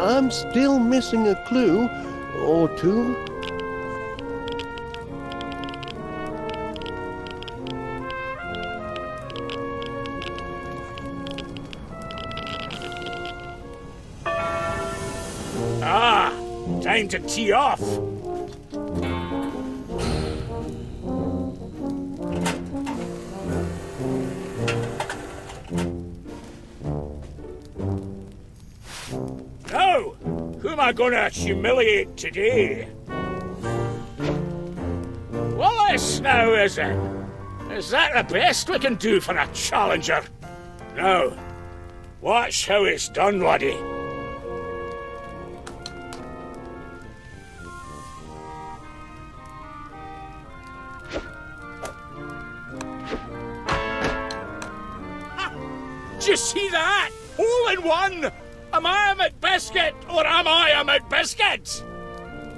I'm still missing a clue or two. Ah, time to tee off. Now, who am I gonna humiliate today? Wallace now, is it? Is that the best we can do for a challenger? Now, watch how it's done, laddie. Did you see that? All in one! Am I a McBiscuit, or am I a McBiscuit?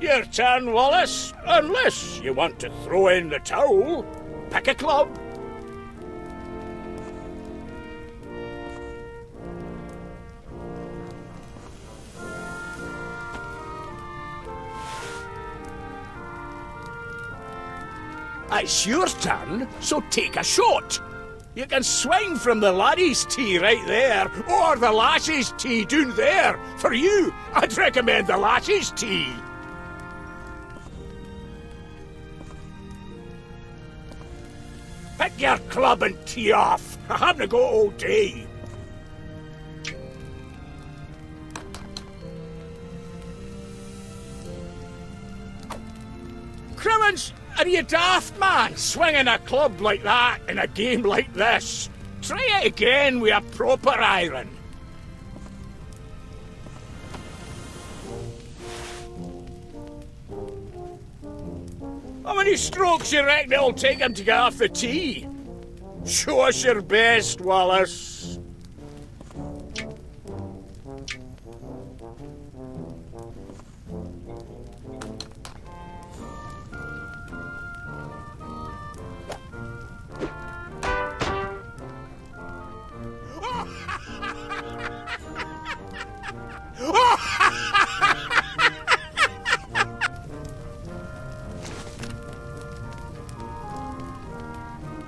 Your turn, Wallace. Unless you want to throw in the towel. Pick a club. It's your turn, so take a shot. You can swing from the laddie's tee right there, or the lass's tee down there. For you, I'd recommend the lass's tee. Pick your club and tee off. I haven't got all day. Crimmins, are you daft, man? Swinging a club like that in a game like this? Try it again with a proper iron. How many strokes you reckon it'll take him to get off the tee? Show us your best, Wallace.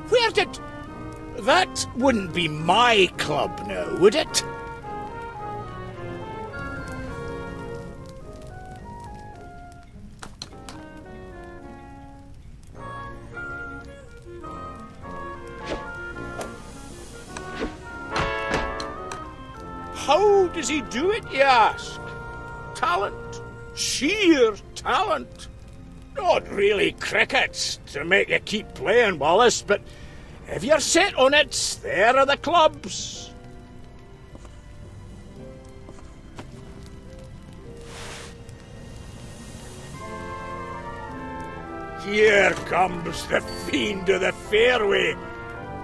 Where did... That wouldn't be my club now, would it? How does he do it, you ask? Talent. Sheer talent. Not really cricket to make you keep playing, Wallace, but if you're set on it, there are the clubs. Here comes the fiend of the fairway.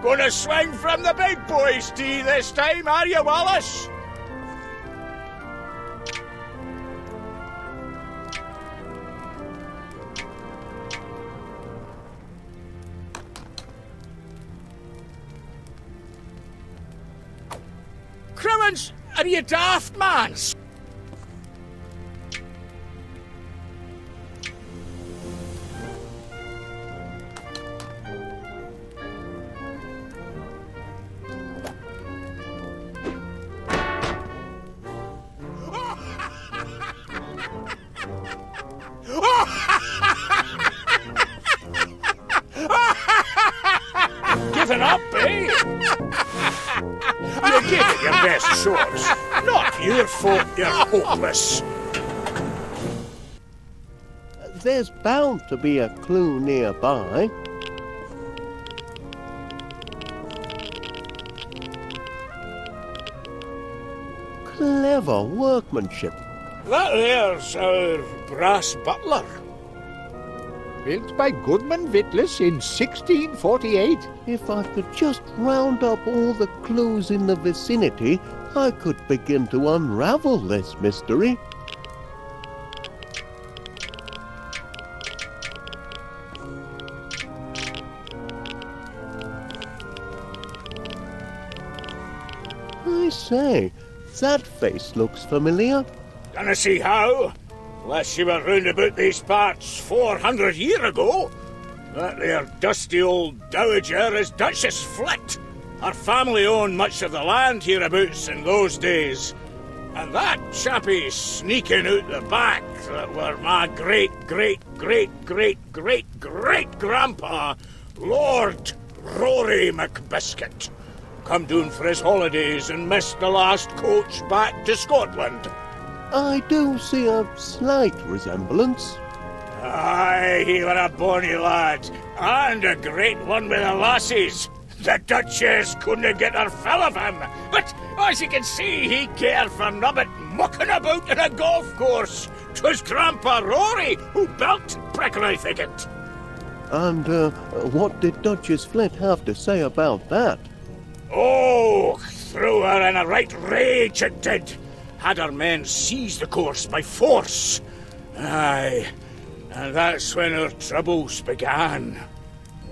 Gonna swing from the big boys' tee this time, are you, Wallace? Crimmins, are you daft, man? smarten up, eh? You give it your best shots. Not your fault you're hopeless. There's bound to be a clue nearby. Clever workmanship. That there's our brass butler. Built by Goodman Vittles in 1648. If I could just round up all the clues in the vicinity, I could begin to unravel this mystery. I say, that face looks familiar. Dunna see how, unless you were round about these parts 400 year ago. That there dusty old dowager is Duchess Flit. Her family owned much of the land hereabouts in those days. And that chappie sneaking out the back that were my great-great-great-great-great-great-grandpa, Lord Rory McBiscuit. Come down for his holidays and missed the last coach back to Scotland. I do see a slight resemblance. Aye, he were a bonny lad, and a great one with the lassies. The Duchess couldn't get her fill of him, but as you can see, he cared for nobbut mucking about in a golf course. 'Twas Grandpa Rory who built Prickly Thicket. And what did Duchess Flit have to say about that? Oh, threw her in a right rage, it did. Had her men seize the course by force. Aye, and that's when her troubles began.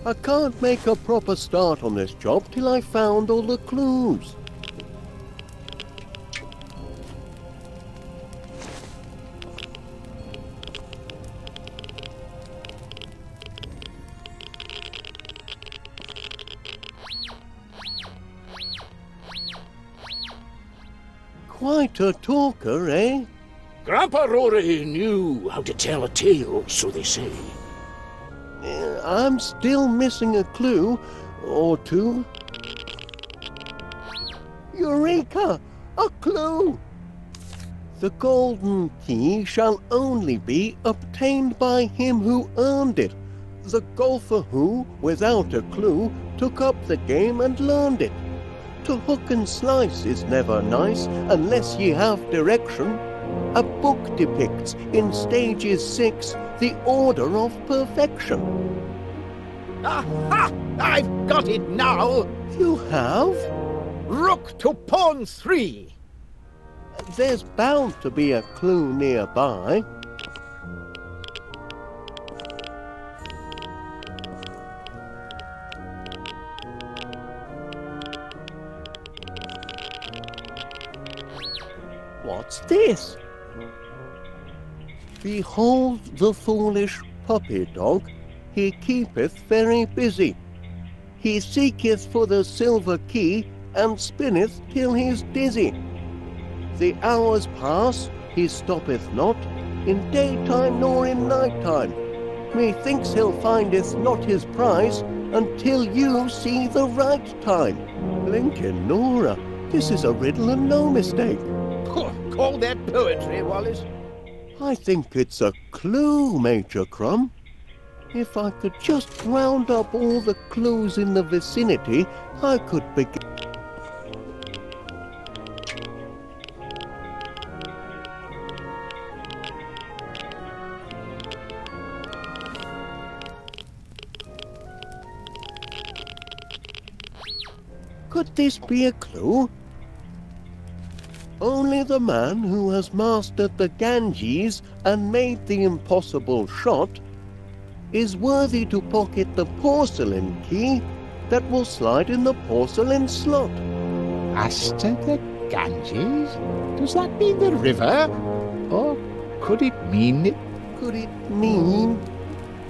I can't make a proper start on this job till I found all the clues. Quite a talker, eh? Grandpa Rory knew how to tell a tale, so they say. I'm still missing a clue or two. Eureka! A clue! The golden key shall only be obtained by him who earned it. The golfer who, without a clue, took up the game and learned it. To hook and slice is never nice unless ye have direction. A book depicts in stages 6 the order of perfection. Aha! I've got it now! You have? Rook to pawn 3. There's bound to be a clue nearby. What's this? Behold the foolish puppy dog, he keepeth very busy. He seeketh for the silver key, and spinneth till he's dizzy. The hours pass, he stoppeth not, in daytime nor in nighttime. Methinks he'll findeth not his prize, until you see the right time. Blinkin' Nora, this is a riddle and no mistake. Call that poetry, Wallace. I think it's a clue, Major Crumb. If I could just round up all the clues in the vicinity, I could begin. Could this be a clue? Only the man who has mastered the Ganges and made the impossible shot is worthy to pocket the porcelain key that will slide in the porcelain slot. Master the Ganges? Does that mean the river? Or could it mean... Could it mean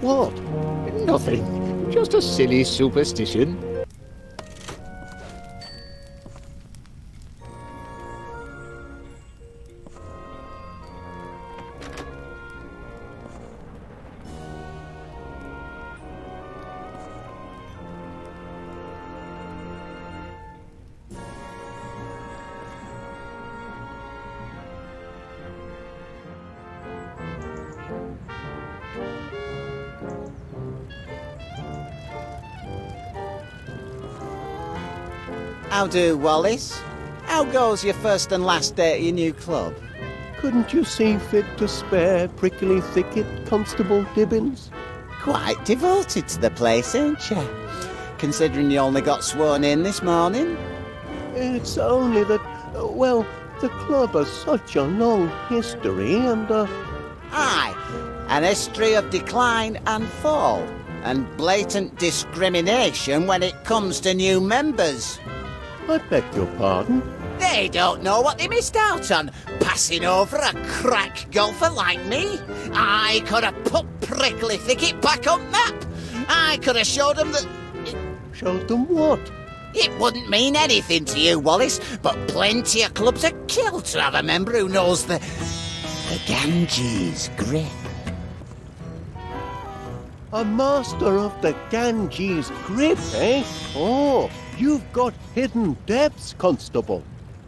what? Nothing. Just a silly superstition. How do, Wallace? How goes your first and last day at your new club? Couldn't you see fit to spare Prickly Thicket, Constable Dibbins? Quite devoted to the place, ain't you? Considering you only got sworn in this morning. It's only that, well, the club has such a long history and, Aye, an history of decline and fall, and blatant discrimination when it comes to new members. I beg your pardon? They don't know what they missed out on, passing over a crack golfer like me. I could have put Prickly Thicket back on map. I could have showed them that... Showed them what? It wouldn't mean anything to you, Wallace, but plenty of clubs are killed to have a member who knows the Ganges grip. A master of the Ganges grip, eh? Oh, you've got hidden depths, Constable.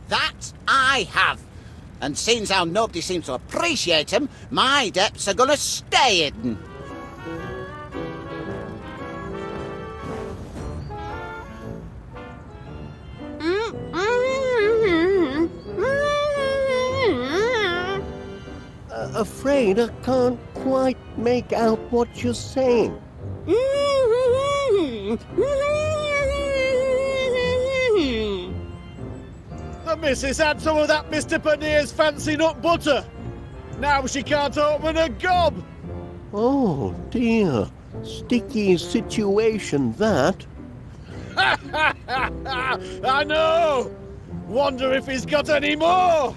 That I have. And since how nobody seems to appreciate them, my depths are gonna stay hidden. Afraid I can't quite make out what you're saying. The missus had some of that Mr. Panier's fancy nut butter. Now she can't open a gob. Oh, dear. Sticky situation, that. I know. Wonder if he's got any more.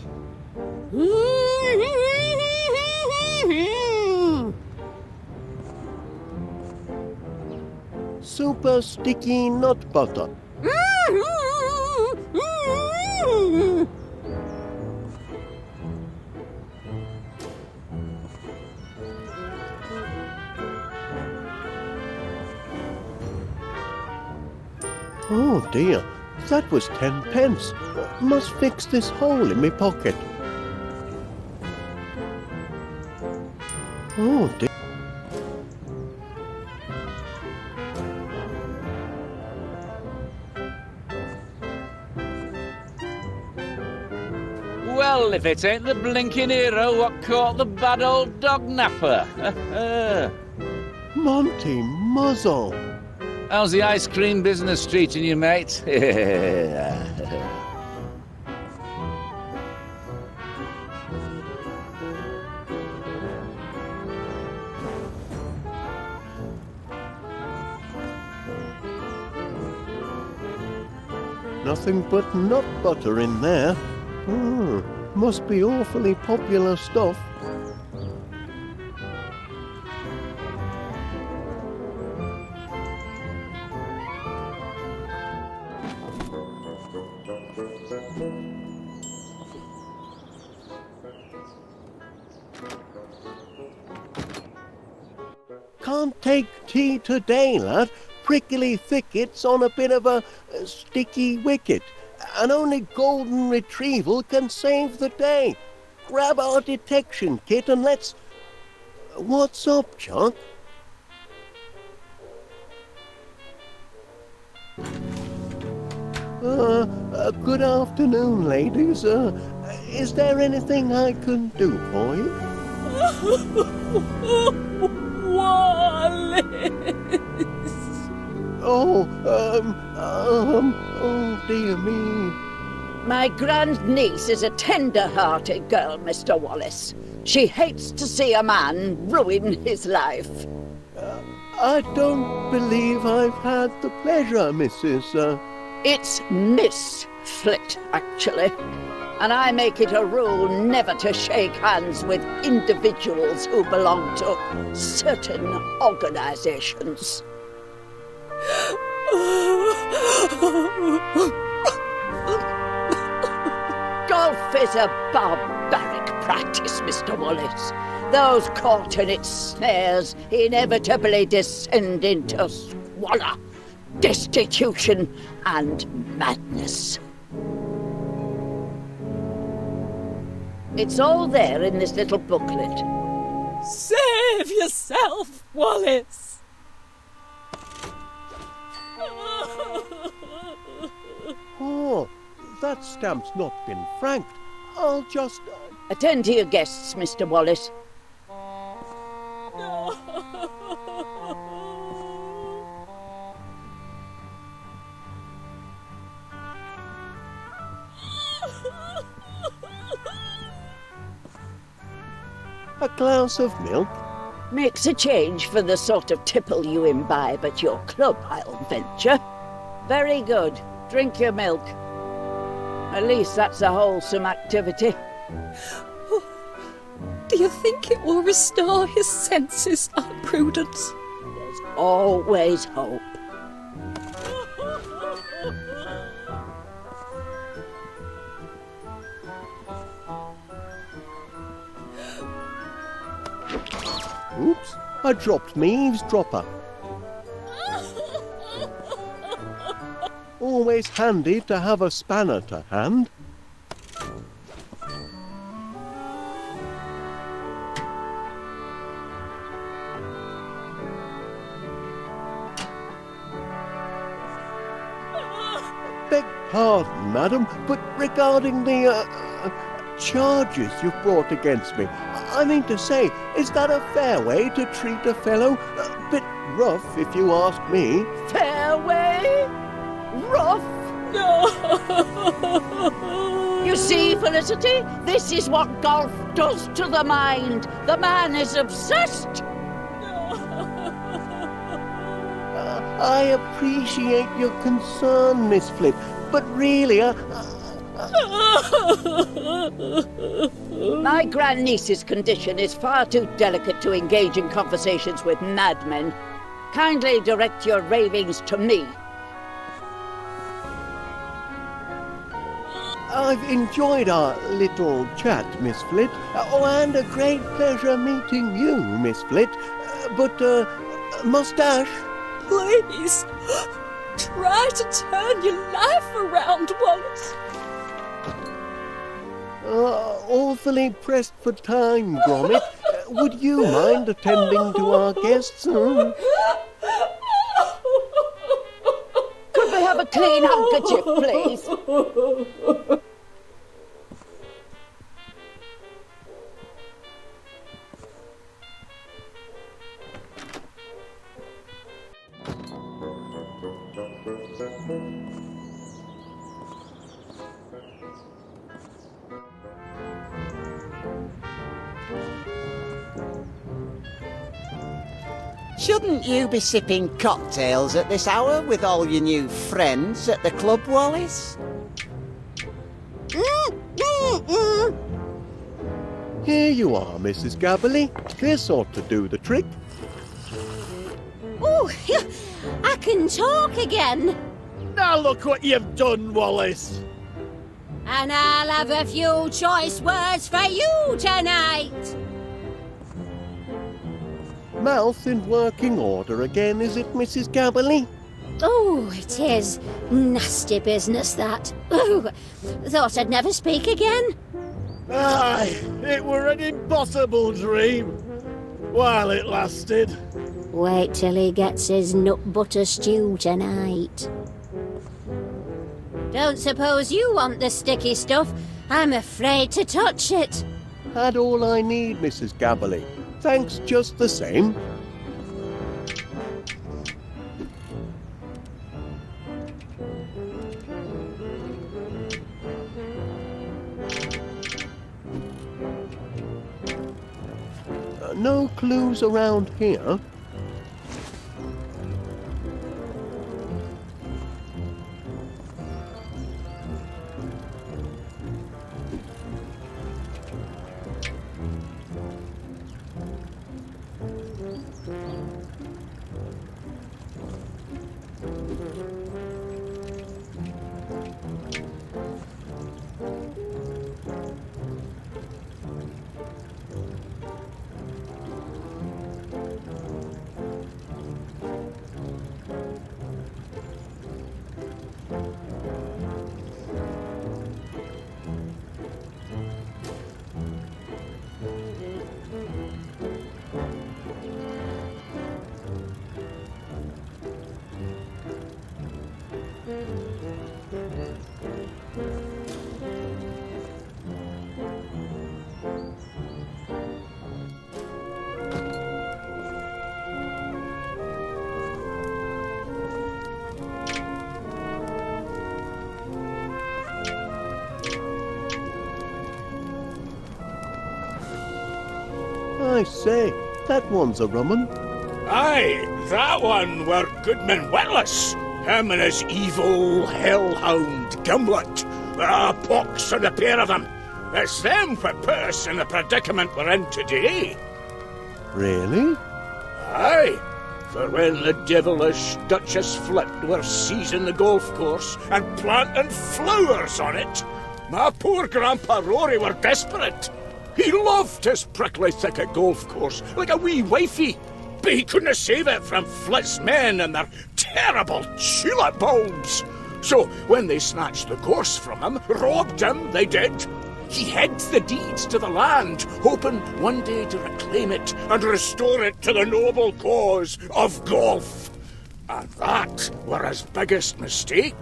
Super sticky nut butter. Oh dear, that was 10 pence. Must fix this hole in my pocket. Oh dear. Well, if it ain't the blinking hero what caught the bad old dog napper. Monty Muzzle. How's the ice cream business treating you, mate? Nothing but nut butter in there. Must be awfully popular stuff. Can't take tea today, lad. Prickly Thicket's on a bit of a sticky wicket, and only golden retrieval can save the day. Grab our detection kit and let's... What's up, Chuck? Good afternoon, ladies. Is there anything I can do for you? Wallace! Oh, oh dear me. My grandniece is a tender-hearted girl, Mr. Wallace. She hates to see a man ruin his life. I don't believe I've had the pleasure, Mrs. It's Miss Flit, actually. And I make it a rule never to shake hands with individuals who belong to certain organizations. Golf is a barbaric practice, Mr. Wallace. Those caught in its snares inevitably descend into squalor, destitution, and madness. It's all there in this little booklet. Save yourself, Wallace! Oh, stamp's not been franked. I'll just... Attend to your guests, Mr. Wallace. A glass of milk? Makes a change for the sort of tipple you imbibe at your club, I'll venture. Very good. Drink your milk. At least that's a wholesome activity. Do you think it will restore his senses, Aunt Prudence? There's always hope. Oops, I dropped me eavesdropper. Always handy to have a spanner to hand. Beg pardon, madam, but regarding the charges you've brought against me, I mean to say, is that a fair way to treat a fellow? A bit rough, if you ask me. Fair way? Rough? No! You see, Felicity, this is what golf does to the mind. The man is obsessed. I appreciate your concern, Miss Flip, but really, My grandniece's condition is far too delicate to engage in conversations with madmen. Kindly direct your ravings to me. I've enjoyed our little chat, Miss Flit. Oh, and a great pleasure meeting you, Miss Flit. But, mustache? Please, try to turn your life around, Wallace. Awfully pressed for time, Gromit. Would you mind attending to our guests? Could we have a clean handkerchief, please? Shouldn't you be sipping cocktails at this hour with all your new friends at the club, Wallace? Here you are, Mrs. Gabberly. This ought to do the trick. Oh, I can talk again. Now look what you've done, Wallace. And I'll have a few choice words for you tonight. Mouth in working order again, is it, Mrs. Gabberly? Oh, it is. Nasty business, that. Oh, thought I'd never speak again. Aye, it were an impossible dream. While it lasted. Wait till he gets his nut butter stew tonight. Don't suppose you want the sticky stuff? I'm afraid to touch it. Had all I need, Mrs. Gabberly. Thanks just the same. No clues around here. I say, that one's a rum un. Aye, that one were Goodman Witless. Him and his evil hellhound Gimlet. Pox on the pair of them. It's them what put us in the predicament we're in today. Really? Aye, for when the devilish Duchess Flit were seizing the golf course and planting flowers on it, my poor Grandpa Rory were desperate. He loved his prickly thicket golf course like a wee wifey, but he couldn't save it from Flit's men and their terrible tulip bulbs. So when they snatched the course from him, robbed him, they did, he hid the deeds to the land, hoping one day to reclaim it and restore it to the noble cause of golf. And that were his biggest mistake,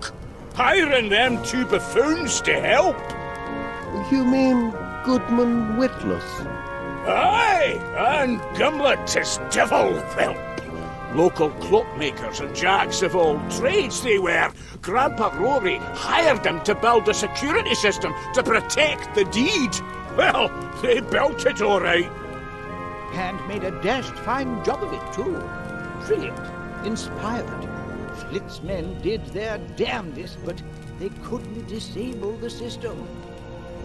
hiring them two buffoons to help. You mean Goodman Witless? Aye, and Gimlet is devil whelp. Local cloakmakers and jacks of all trades they were. Grandpa Rory hired them to build a security system to protect the deed. Well, they built it all right. And made a dashed fine job of it, too. Brilliant, inspired. Flit's men did their damnedest, but they couldn't disable the system.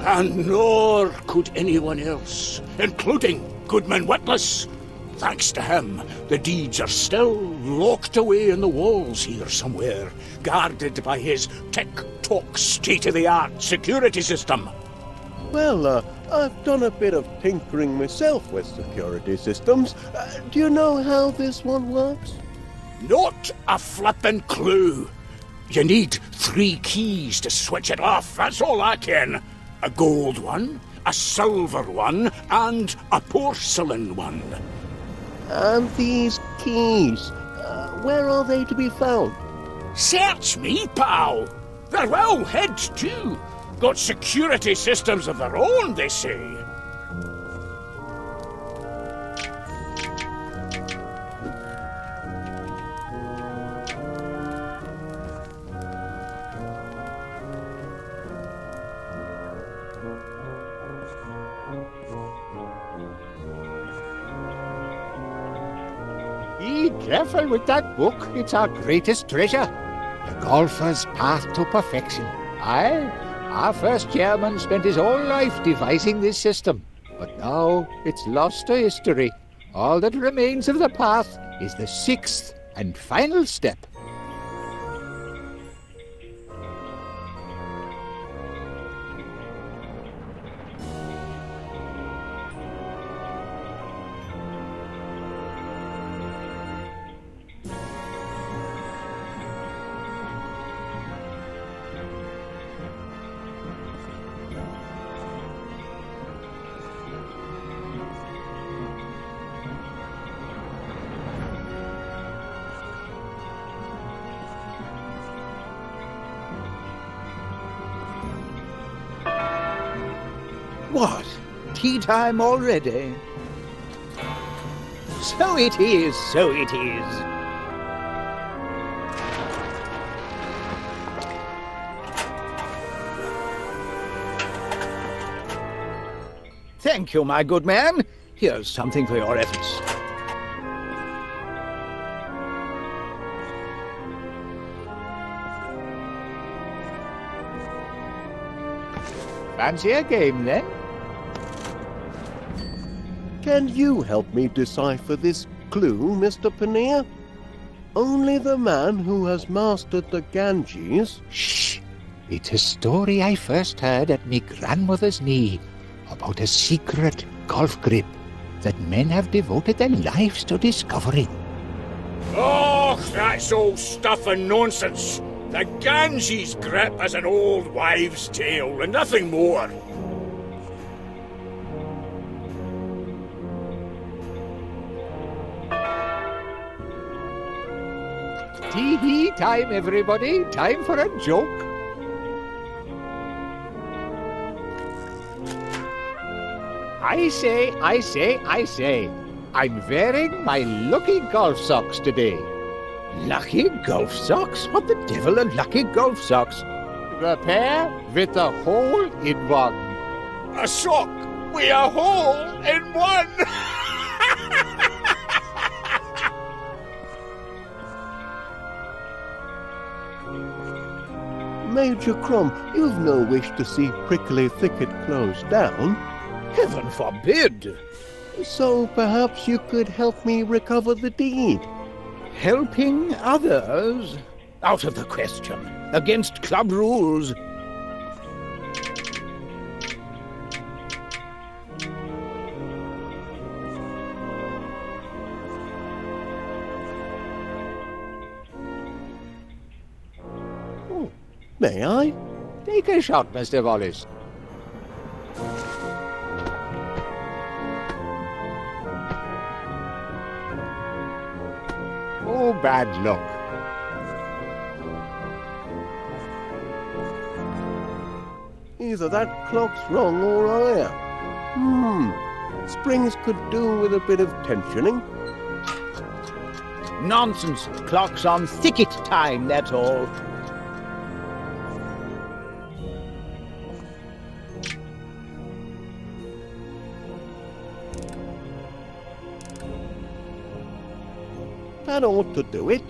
And nor could anyone else, including Goodman Witless. Thanks to him, the deeds are still locked away in the walls here somewhere, guarded by his tick-tock state-of-the-art security system. Well, I've done a bit of tinkering myself with security systems. Do you know how this one works? Not a flippin' clue. You need 3 keys to switch it off, that's all I ken. A gold one, a silver one, and a porcelain one. And these keys, where are they to be found? Search me, pal. They're well hid, too. Got security systems of their own, they say. Be careful with that book. It's our greatest treasure. The golfer's path to perfection. Aye, our first chairman spent his whole life devising this system. But now it's lost to history. All that remains of the path is the 6th and final step. What? Tea time already? So it is, so it is. Thank you, my good man. Here's something for your efforts. Fancy a game, then? Can you help me decipher this clue, Mr. Paneer? Only the man who has mastered the Ganges... Shh! It's a story I first heard at me grandmother's knee about a secret golf grip that men have devoted their lives to discovering. Oh, that's all stuff and nonsense. The Ganges grip is an old wives' tale and nothing more. Tee-hee time, everybody. Time for a joke. I say. I'm wearing my lucky golf socks today. Lucky golf socks? What the devil are lucky golf socks? The pair with a hole in one. A sock with a hole in one! Major Crom, you've no wish to see Prickly Thicket closed down. Heaven forbid! So perhaps you could help me recover the deed. Helping others? Out of the question. Against club rules. May I? Take a shot, Mr. Wallace. Oh, bad luck. Either that clock's wrong or I am. Springs could do with a bit of tensioning. Nonsense. Clock's on thicket time, that's all. That ought to do it.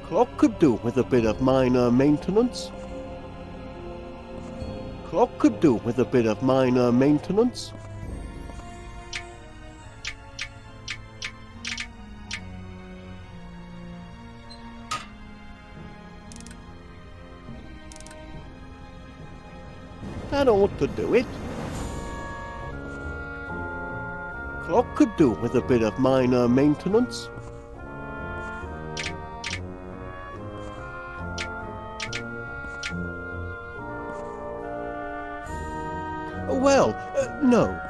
Clock could do with a bit of minor maintenance. Clock could do with a bit of minor maintenance. That ought to do it. Clock could do with a bit of minor maintenance. Well, no.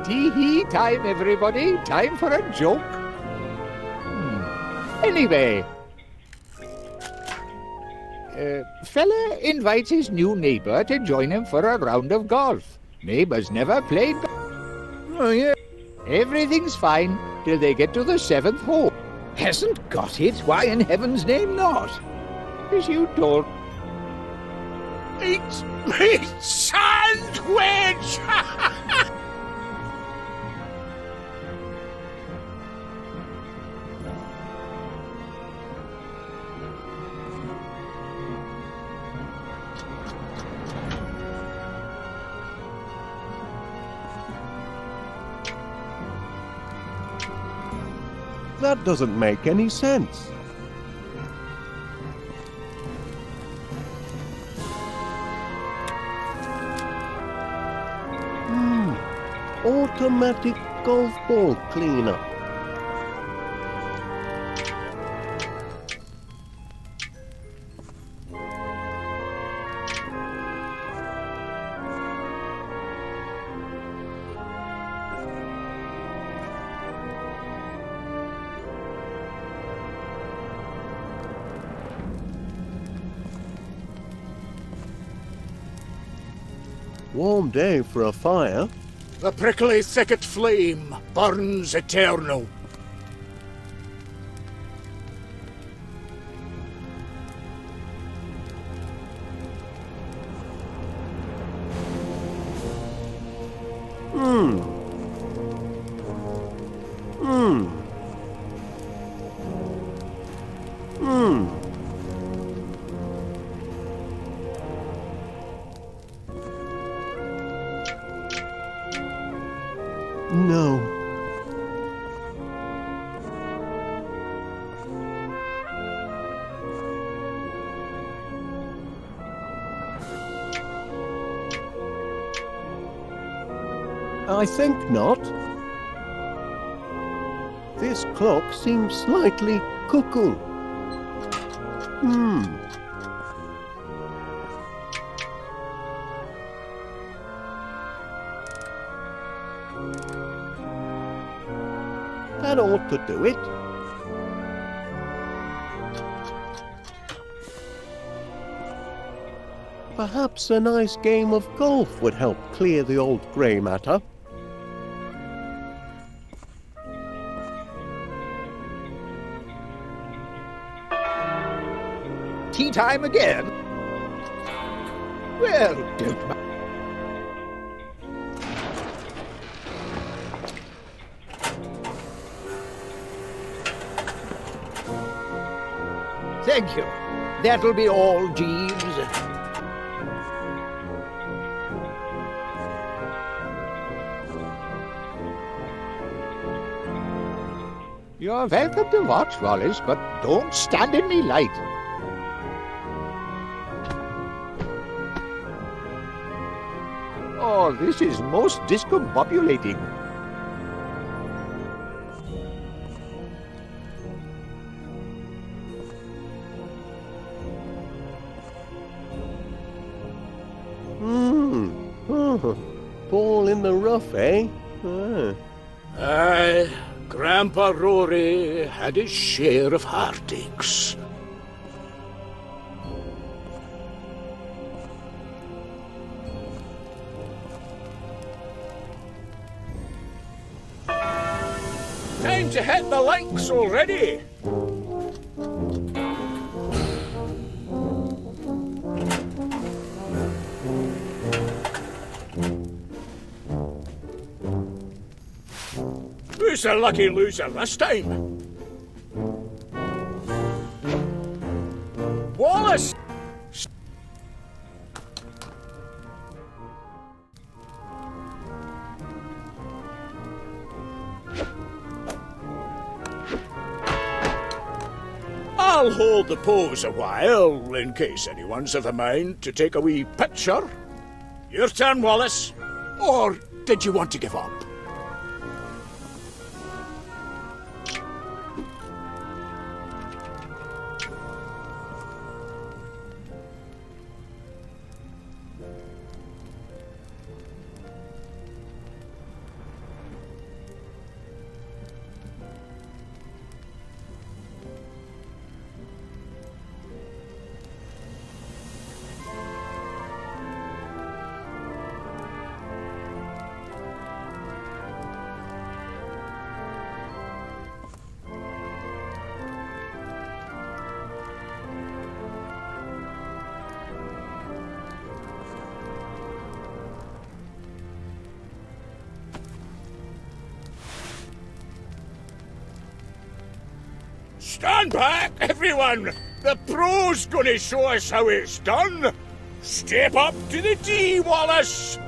Tee-hee time, everybody. Time for a joke. Anyway, fella invites his new neighbour to join him for a round of golf. Neighbours never played. Oh, yeah. Everything's fine till they get to the 7th hole. Hasn't got it? Why in heaven's name not? As you told. It's me sandwich! That doesn't make any sense. Automatic golf ball cleaner. Warm day for a fire. The prickly thicket flame burns eternal. No. I think not. This clock seems slightly cuckoo. That ought to do it. Perhaps a nice game of golf would help clear the old grey matter. Tea time again? Well, don't mind. Thank you. That'll be all, Jeeves. You're welcome to watch, Wallace, but don't stand in me light. Oh, this is most discombobulating. Ball in the rough, eh? Aye, Grandpa Rory had his share of heartaches. Time to hit the links already. Who's the lucky loser this time? Wallace! I'll hold the pose a while, in case anyone's of a mind to take a wee picture. Your turn, Wallace. Or did you want to give up? Stand back, everyone! The pro's gonna show us how it's done! Step up to the tee, Wallace!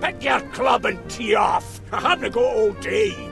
Pick your club and tee off! I haven't got all day!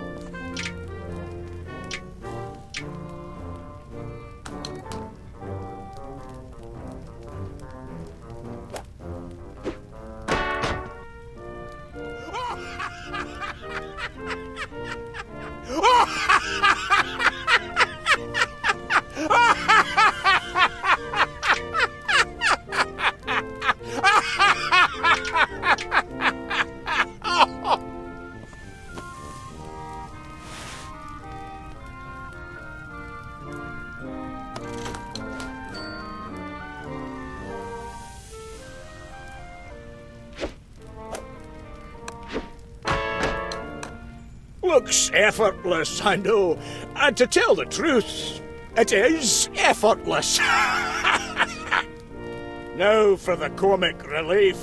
Looks effortless, I know. And to tell the truth, it is effortless. Now for the comic relief.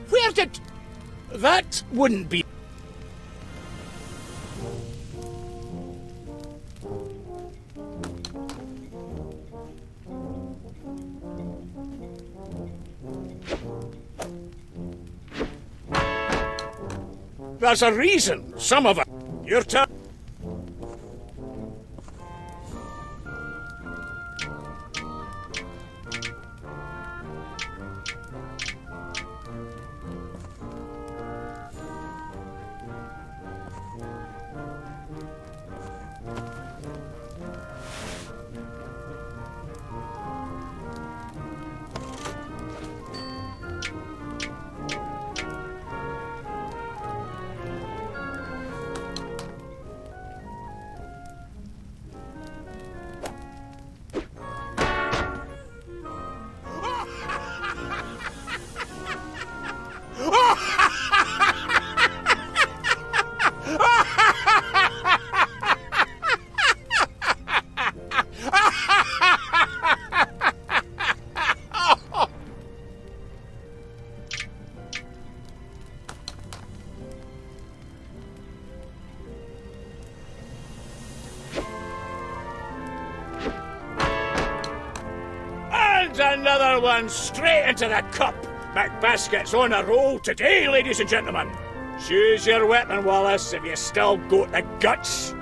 Where did... That wouldn't be... There's a reason some of it. Your turn. Another one straight into the cup. McBasket's on a roll today, ladies and gentlemen. Choose your weapon, Wallace, if you still got the guts.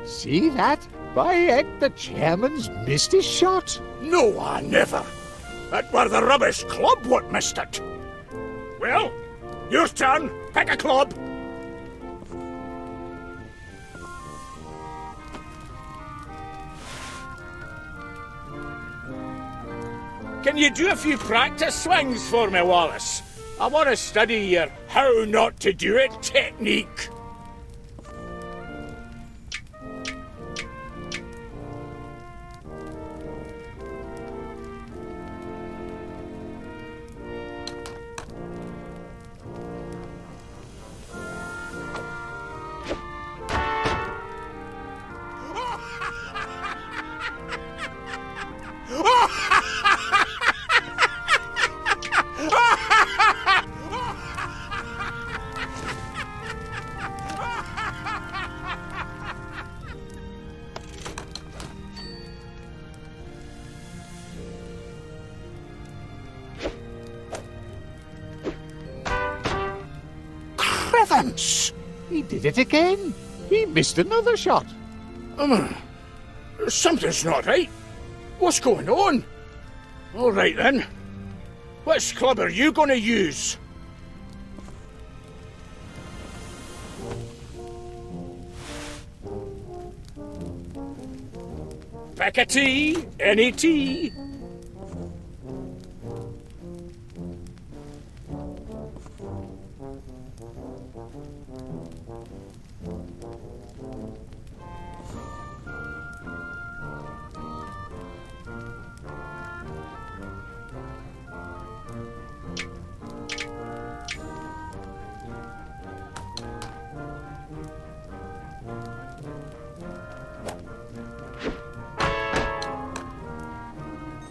See that? By heck, the chairman's missed his shot. No, I never. That were the rubbish club what missed it. Well, your turn. Pick a club. Can you do a few practice swings for me, Wallace? I want to study your how not to do it technique. Heavens! He did it again. He missed another shot. Something's not right. What's going on? All right then. Which club are you going to use? Pick a tea, any tea.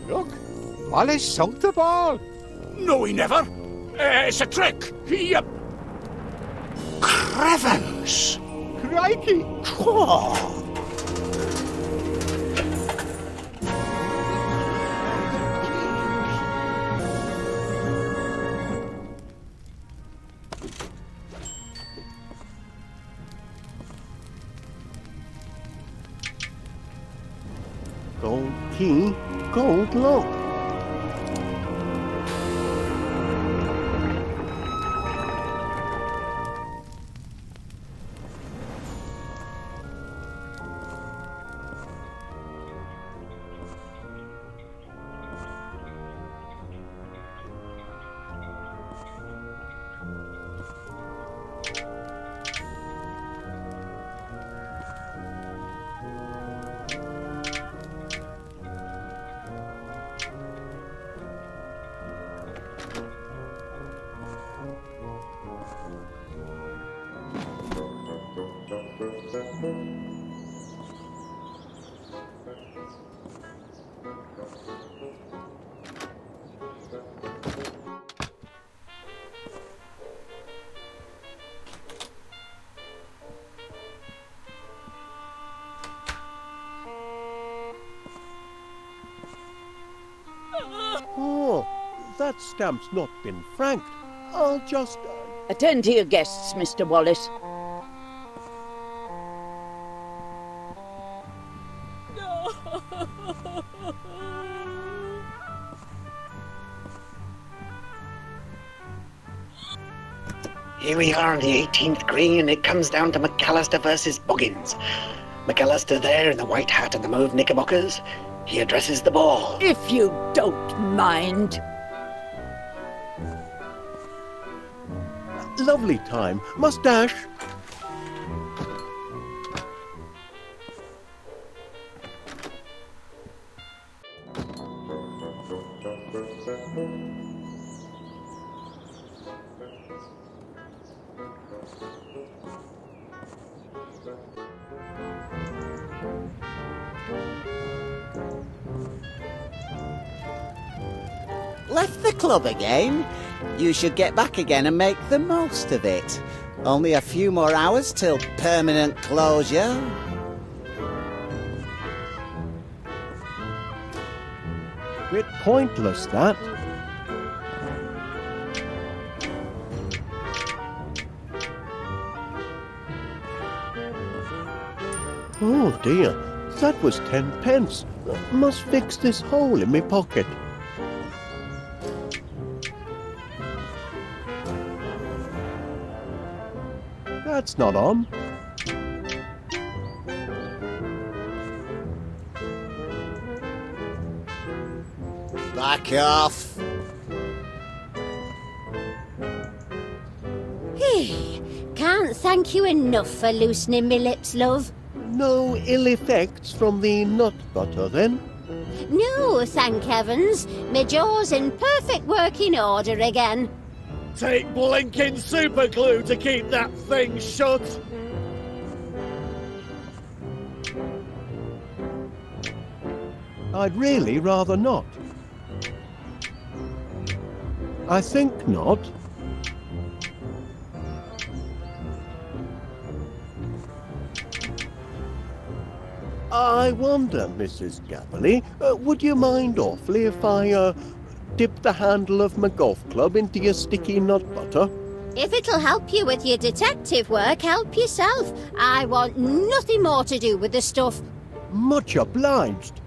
Look, Wallace sunk the ball. No, he never. It's a trick. He, Crevens! Crikey! Oh. Gold key, gold lock. That stamp's not been franked. I'll just... Attend to your guests, Mr. Wallace. Here we are on the 18th green, and it comes down to McAllister versus Boggins. McAllister there in the white hat and the mauve knickerbockers. He addresses the ball. If you don't mind. Lovely time. Mustache. Left the club again? You should get back again and make the most of it. Only a few more hours till permanent closure. Bit pointless, that. Oh dear, that was 10 pence. Must fix this hole in my pocket. That's not on. Back off. Can't thank you enough for loosening me lips, love. No ill effects from the nut butter, then? No, thank heavens. My jaw's in perfect working order again. Take blinking super glue to keep that thing shut. I'd really rather not. I think not. I wonder, Mrs. Gabberley, would you mind awfully if I, dip the handle of my golf club into your sticky nut butter? If it'll help you with your detective work, help yourself. I want nothing more to do with the stuff. Much obliged.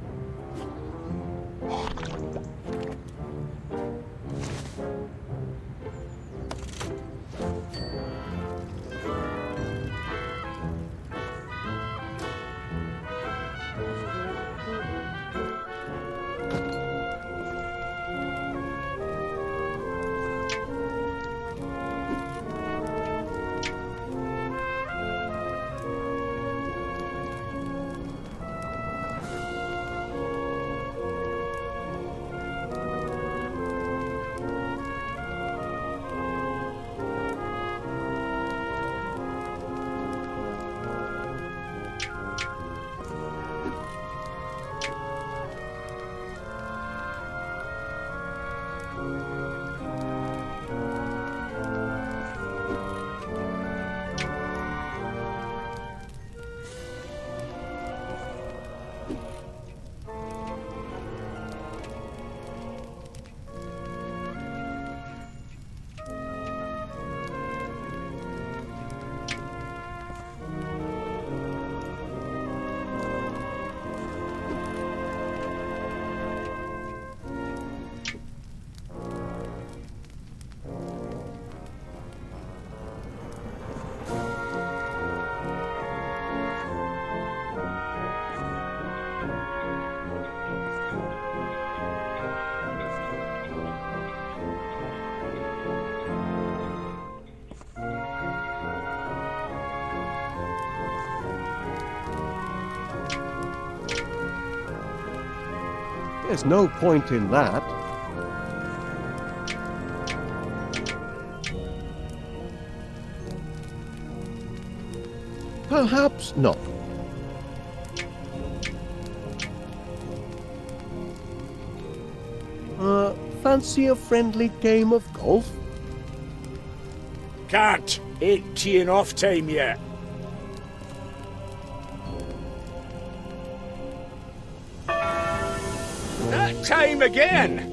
There's no point in that. Perhaps not. Fancy a friendly game of golf? Can't. Ain't teeing off time yet. That time again.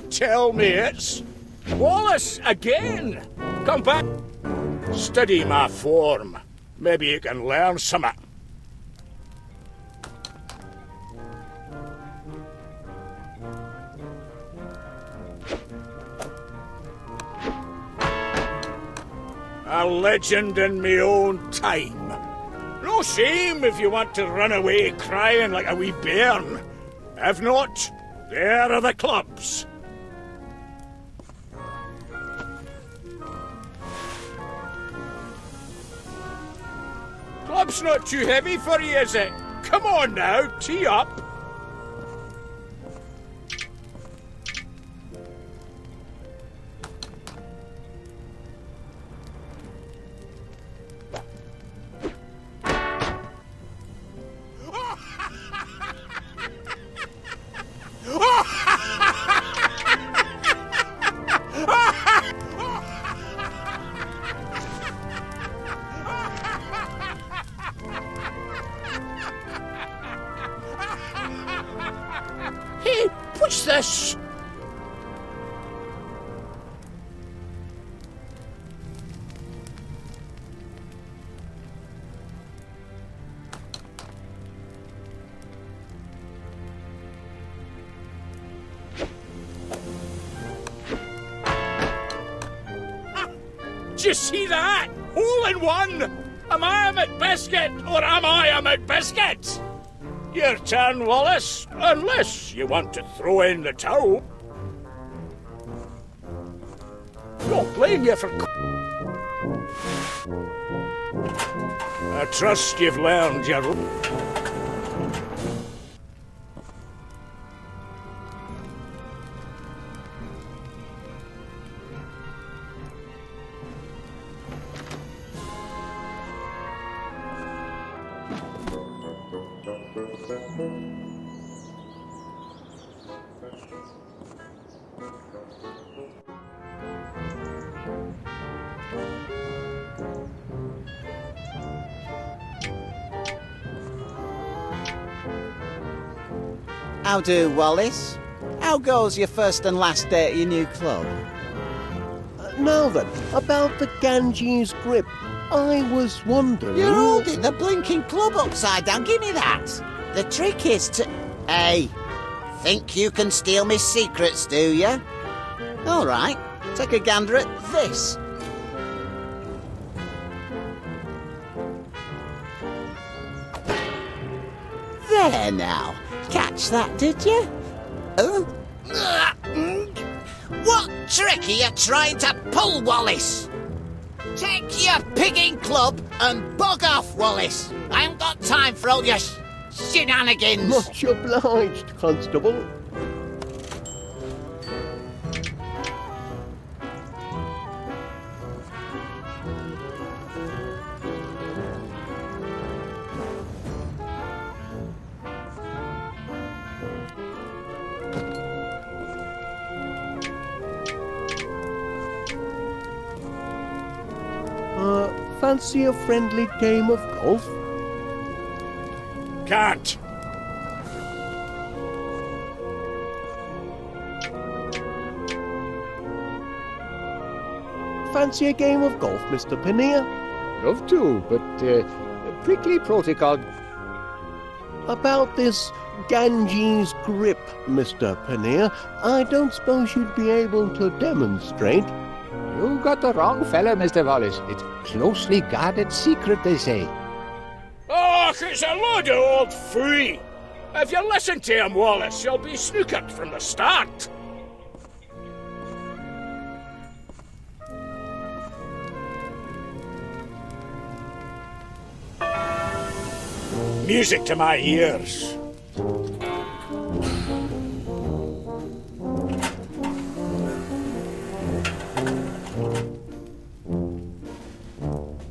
tell me it's Wallace again. Come back. Study my form. Maybe you can learn something. A legend in me own time. No shame if you want to run away crying like a wee bairn. If not, there are the clubs. Club's not too heavy for you, is it? Come on now, tee up. Hey, what's this? Do you see that? Hole in one! Am I a McBiscuit or am I a McBiscuit? Your turn, Wallace, unless you want to throw in the towel. Don't blame you for... I trust you've learned your... How do, Wallace? How goes your first and last day at your new club? Now then, about the Ganges grip. I was wondering... You're holding the blinking club upside down. Give me that. The trick is to... Hey, think you can steal me secrets, do you? All right, take a gander at this. There now. Catch that, did you? What trick are you trying to pull, Wallace? Take your pigging club and bug off, Wallace. I haven't got time for all your shenanigans. Much obliged, Constable. Fancy a friendly game of golf? Can't. Fancy a game of golf, Mr. Pannier? Love to, but prickly protocol. About this Ganges grip, Mr. Pannier, I don't suppose you'd be able to demonstrate. You got the wrong fella, Mr. Wallace. It's closely guarded secret, they say. Oh, it's a load of old fooey. If you listen to him, Wallace, you'll be snookered from the start. Music to my ears.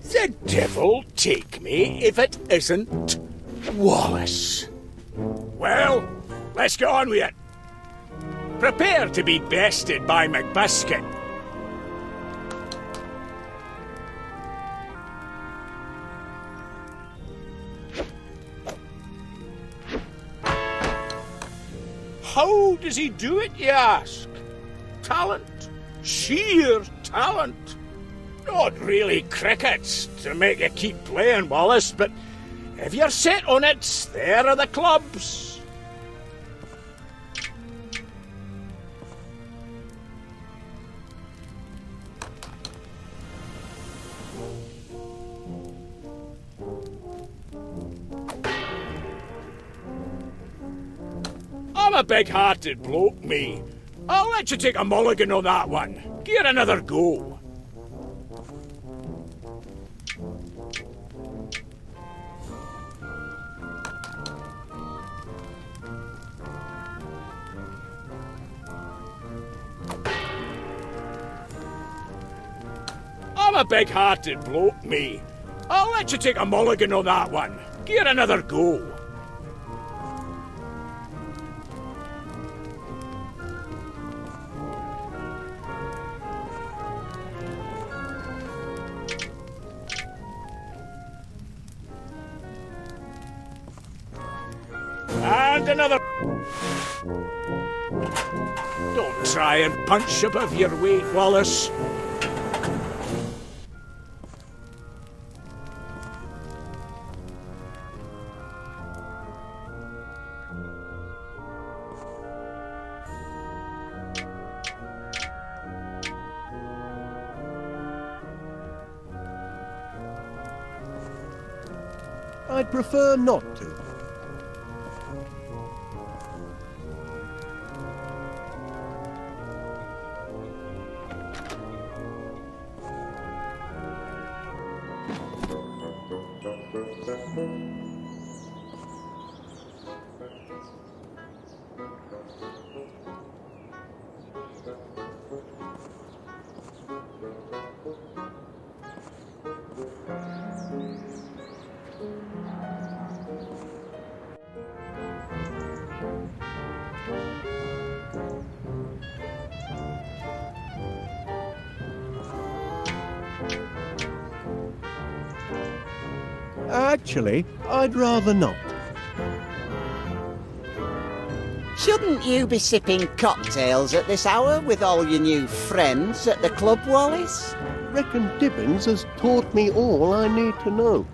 The devil take me if it isn't Wallace. Well, let's go on with it. Prepare to be bested by McBiscuit. How does he do it, you ask? Talent. Sheer talent. Not really crickets to make you keep playing, Wallace, but if you're set on it, there are the clubs. I'm a big-hearted bloke, me. I'll let you take a mulligan on that one. Give it another go. I'm a big-hearted bloke, me. I'll let you take a mulligan on that one. Give it another go. And another. Don't try and punch above your weight, Wallace. I'd prefer not to. Actually, I'd rather not. Shouldn't you be sipping cocktails at this hour with all your new friends at the club, Wallace? Reckon Dibbins has taught me all I need to know.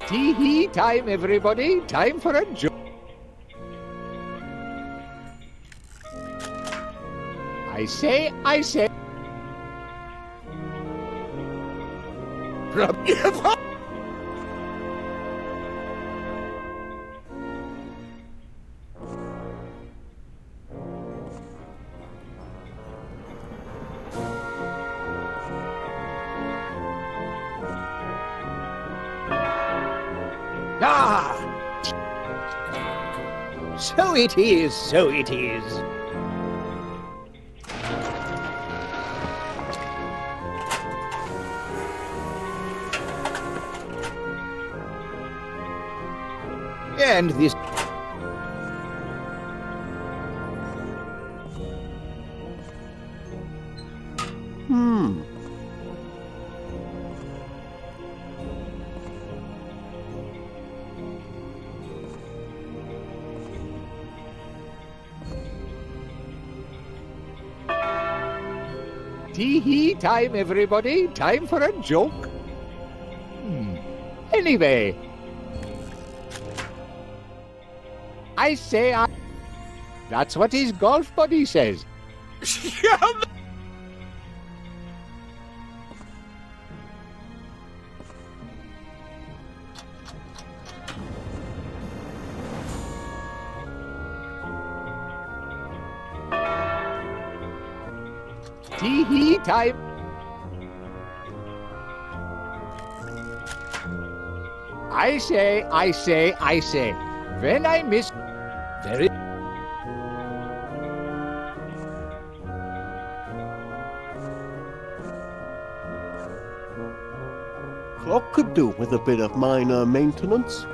Tee-hee time, everybody. Time for a joke. I say. So it is, so it is. And this... Tee-hee time, everybody. Time for a joke. Anyway. I say I... That's what his golf buddy says. Tee-hee time. I say. When I miss... Very... Clock could do with a bit of minor maintenance.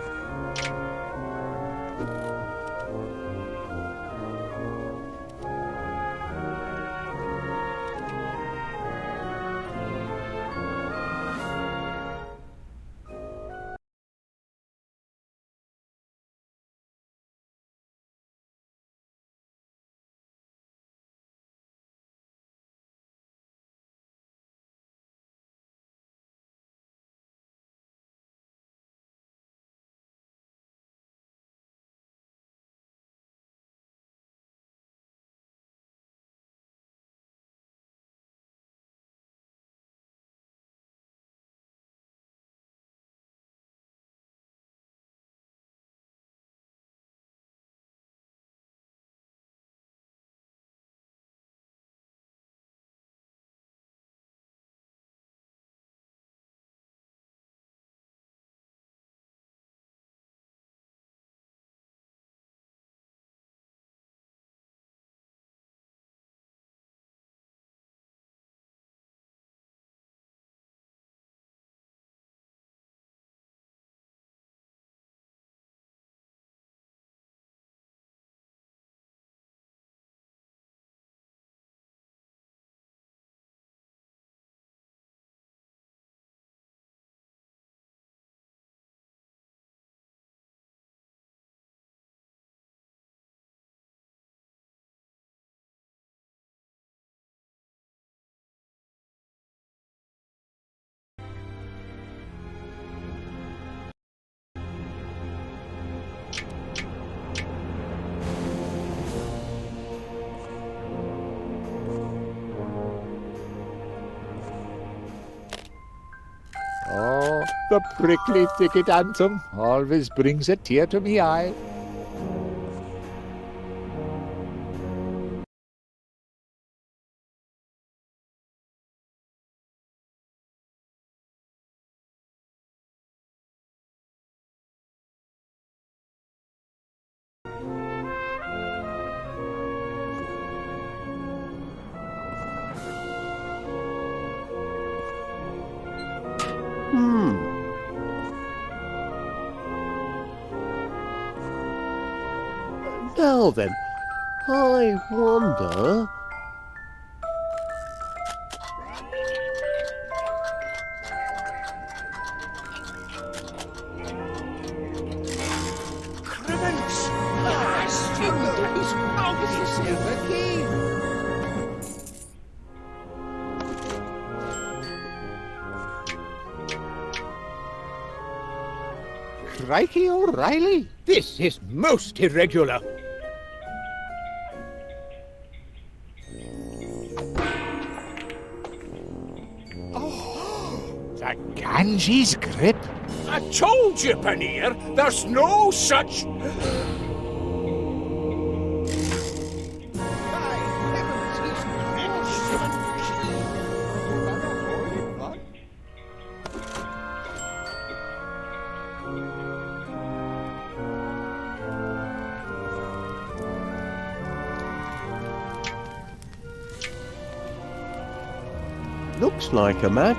Oh, the prickly thicket anthem always brings a tear to me eye. Now then, I wonder... Crimmins! He's found the silver key! Crikey O'Reilly! This is most irregular. The Ganges grip? I told you, Paneer, there's no such... Looks like a match.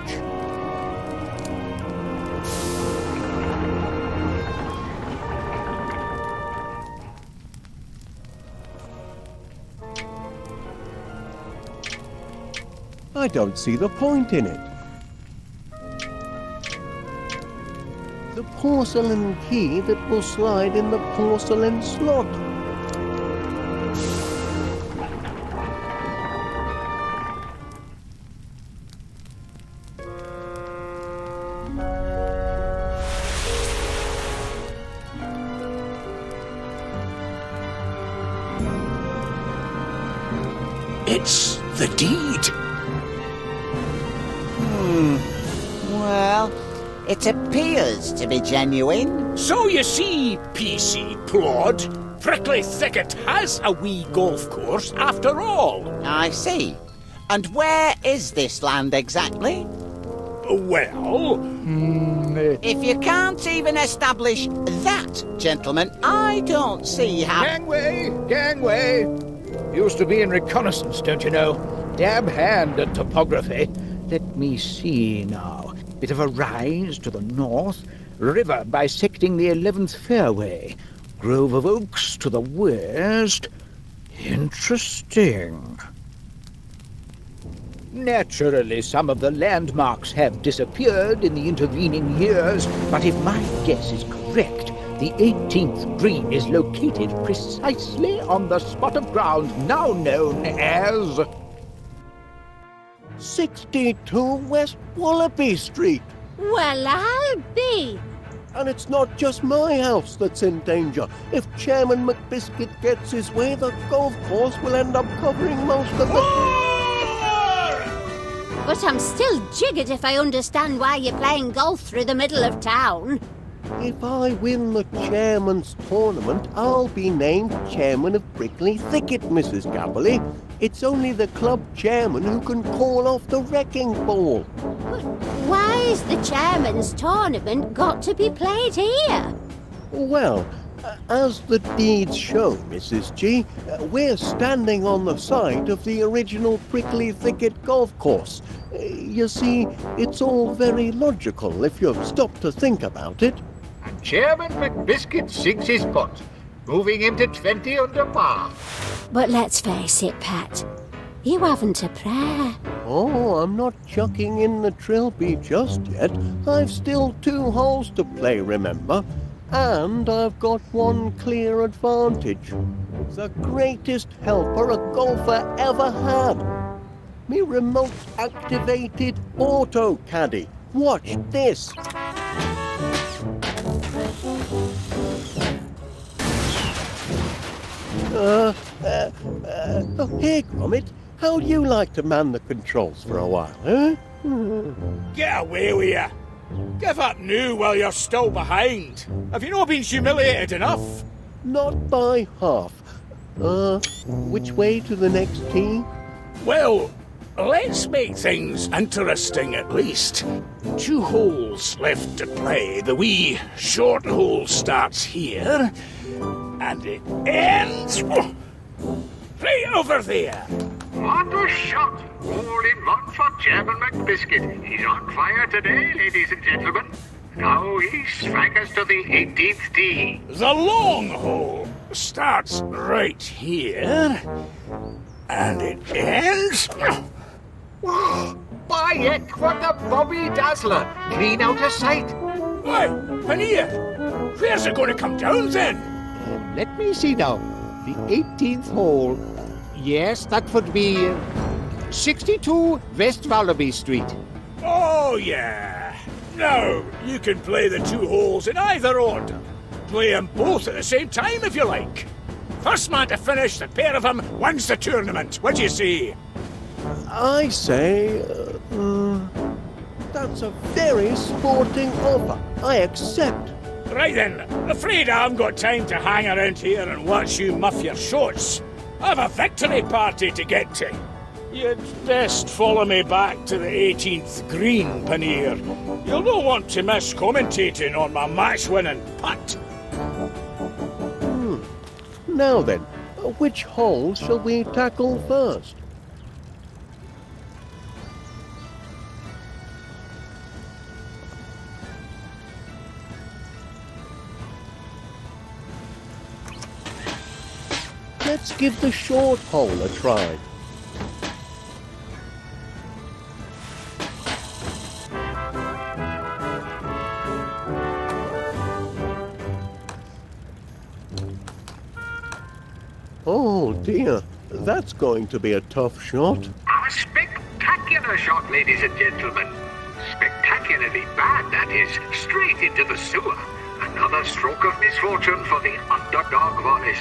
I don't see the point in it. The porcelain key that will slide in the porcelain slot. It's the deed. Well, it appears to be genuine. So you see, PC Plod, Prickly Thicket has a wee golf course after all. I see. And where is this land exactly? Well... If you can't even establish that, gentlemen, I don't see how... Gangway! Used to be in reconnaissance, don't you know? Dab hand at topography. Let me see now. Bit of a rise to the north, river bisecting the 11th fairway, grove of oaks to the west. Interesting. Naturally, some of the landmarks have disappeared in the intervening years, but if my guess is correct, the 18th green is located precisely on the spot of ground now known as... 62 West Wallaby Street. Well, I'll be. And it's not just my house that's in danger. If Chairman McBiscuit gets his way, the golf course will end up covering most of the... But I'm still jiggered if I understand why you're playing golf through the middle of town. If I win the Chairman's tournament, I'll be named Chairman of Prickly Thicket, Mrs. Gabberley. It's only the club chairman who can call off the wrecking ball. But why's the Chairman's tournament got to be played here? Well, as the deeds show, Mrs. G, we're standing on the site of the original Prickly Thicket golf course. You see, it's all very logical if you stop to think about it. And Chairman McBiscuit sinks his putt, moving him to 20 under par. But let's face it, Pat, you haven't a prayer. Oh, I'm not chucking in the trilby just yet. I've still 2 holes to play, remember? And I've got one clear advantage. The greatest helper a golfer ever had. Me remote-activated auto caddy. Watch this. Hey, Gromit, how'd you like to man the controls for a while, huh? Get away with you. Give up now while you're still behind. Have you not been humiliated enough? Not by half. Which way to the next tee? Well, let's make things interesting at least. 2 holes left to play. The wee short hole starts here, and it ends right over there. What a shot! All in one for Chairman McBiscuit. He's on fire today, ladies and gentlemen. Now he swaggers to the 18th tee. The long hole starts right here, and it ends... By heck, what a Bobby Dazzler! Clean out of sight. Why, Panea, where's it going to come down then? Let me see now. The 18th hole. Yes, that would be 62 West Wallaby Street. Oh, yeah. Now, you can play the 2 holes in either order. Play them both at the same time if you like. First man to finish the pair of them wins the tournament. What do you say? I say, that's a very sporting offer. I accept. Right then, afraid I haven't got time to hang around here and watch you muff your shots. I've a victory party to get to. You'd best follow me back to the 18th green, Panea. You'll not want to miss commentating on my match-winning putt. Now then, which hole shall we tackle first? Let's give the short hole a try. Oh dear, that's going to be a tough shot. A spectacular shot, ladies and gentlemen. Spectacularly bad, that is. Straight into the sewer. Another stroke of misfortune for the underdog Wallace.